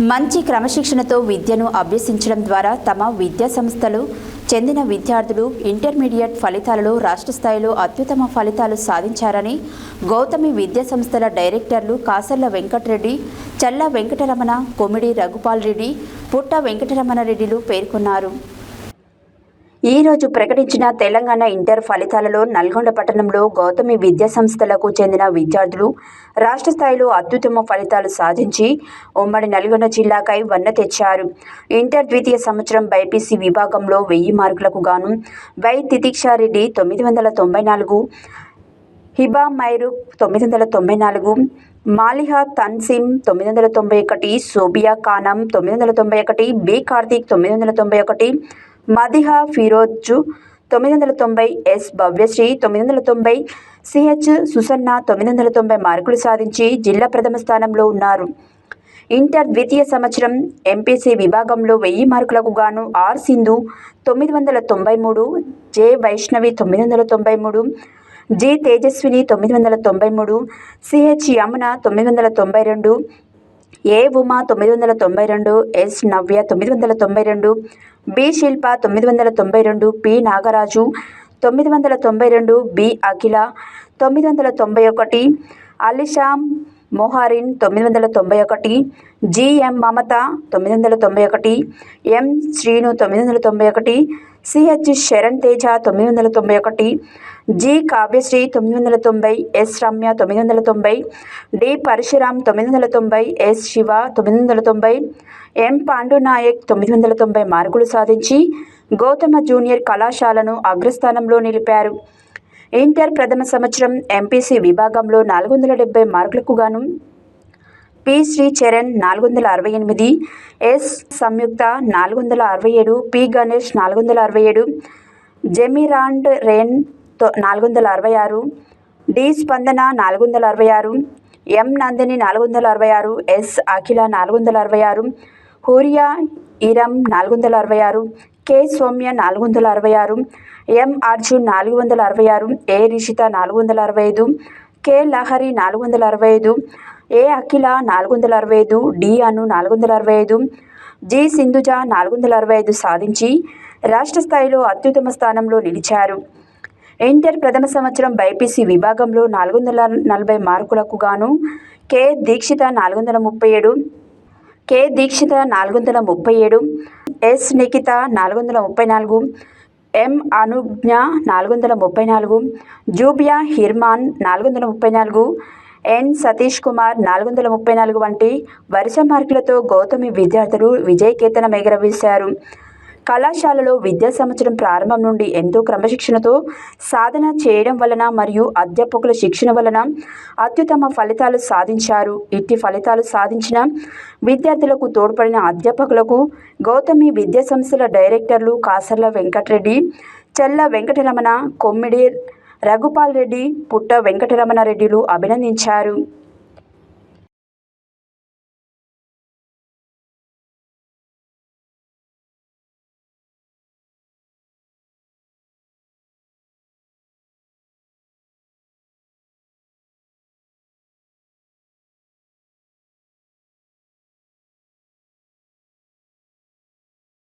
మంచి క్రమశిక్షణతో విద్యను అభ్యసించడం ద్వారా తమ విద్యా సంస్థలు చెందిన విద్యార్థులు ఇంటర్మీడియట్ ఫలితాలలో రాష్ట్ర స్థాయిలో అత్యుత్తమ ఫలితాలు సాధించారని గౌతమి విద్యా సంస్థల డైరెక్టర్లు కాసర్ల వెంకటరెడ్డి, చల్ల వెంకటరమణ, కొమిడి రఘుపాల్ రెడ్డి, పుట్ట వెంకటరమణ రెడ్డిలు పేర్కొన్నారు. ఈ రోజు ప్రకటించిన తెలంగాణ ఇంటర్ ఫలితాలలో నల్గొండ పట్టణంలో గౌతమి విద్యా సంస్థలకు చెందిన విద్యార్థులు రాష్ట్ర స్థాయిలో అత్యుత్తమ ఫలితాలు సాధించి ఉమ్మడి నల్గొండ జిల్లాకై వన్న తెచ్చారు. ఇంటర్ ద్వితీయ సంవత్సరం బైపీసీ విభాగంలో 1000 మార్కులకు గాను Y Tithiksha Reddy 994, Hiba Mairu 994, Maliha Tansim 991, Sobia Khanam 991, B Karthik 991, Madiha Firoz 990, S Bhavyasri 990, CH Susanna 990 మార్కులు సాధించి జిల్లా ప్రథమ స్థానంలో ఉన్నారు. ఇంటర్ ద్వితీయ సంవత్సరం ఎంపీసీ విభాగంలో 1000 మార్కులకు గాను R Sindhu 993, J Vaishnavi 993, G Tejaswini 993, CH Yamuna 992, A Uma 992, S Navya 992, B Shilpa 992, P Nagaraju 992, B Akhila 991, Alisha Moharin 991, GM Mamata 991, M Srinu 991, CH Sharan Teja 991, G Kavyasri 990, S Ramya 990, D Parasuram 990, S Shiva 990, M Pandunayak 990 మార్కులు సాధించి గౌతమ జూనియర్ కళాశాలను అగ్రస్థానంలో నిలిపారు. ఇంటర్ ప్రథమ సంవత్సరం ఎంపీసీ విభాగంలో 470 మార్కులకు గాను పి శ్రీచరణ్ 468, ఎస్ సంయుక్త 467, పి గణేష్ 467, జెమిరాండ్ రెన్ 466, డి స్పందన 466, ఎం నందిని 466, ఎస్ అఖిల 466, హూరియా ఇరం 466, కె సౌమ్య 466, ఎం అర్జున్ 466, ఏ రిషిత 465, కె లహరి 465, ఏ అఖిల 465, డి అను 465, జి సింధుజ 465 సాధించి రాష్ట్ర స్థాయిలో అత్యుత్తమ స్థానంలో నిలిచారు. ఇంటర్ ప్రథమ సంవత్సరం బైపీసీ విభాగంలో 440 మార్కులకు గాను కె దీక్షిత 437, ఎస్ నిఖిత 434, ఎం అనుజ్ఞ 434, జూబియా హిర్మాన్ 434, ఎన్ సతీష్ కుమార్ 434 వంటి వరుస మార్కులతో గౌతమి విద్యార్థులు విజయకేతనం ఎగురవేశారు. కళాశాలలో విద్యా సంవత్సరం ప్రారంభం నుండి ఎంతో క్రమశిక్షణతో సాధన చేయడం వలన మరియు అధ్యాపకుల శిక్షణ వలన అత్యుత్తమ ఫలితాలు సాధించారు. ఇట్టి ఫలితాలు సాధించిన విద్యార్థులకు తోడ్పడిన అధ్యాపకులకు గౌతమి విద్యా సంస్థల డైరెక్టర్లు కాసర్ల వెంకటరెడ్డి, చల్ల వెంకటరమణ, కొమ్మిడి రఘుపాల్ రెడ్డి, పుట్ట వెంకటరమణ రెడ్డిలు అభినందించారు.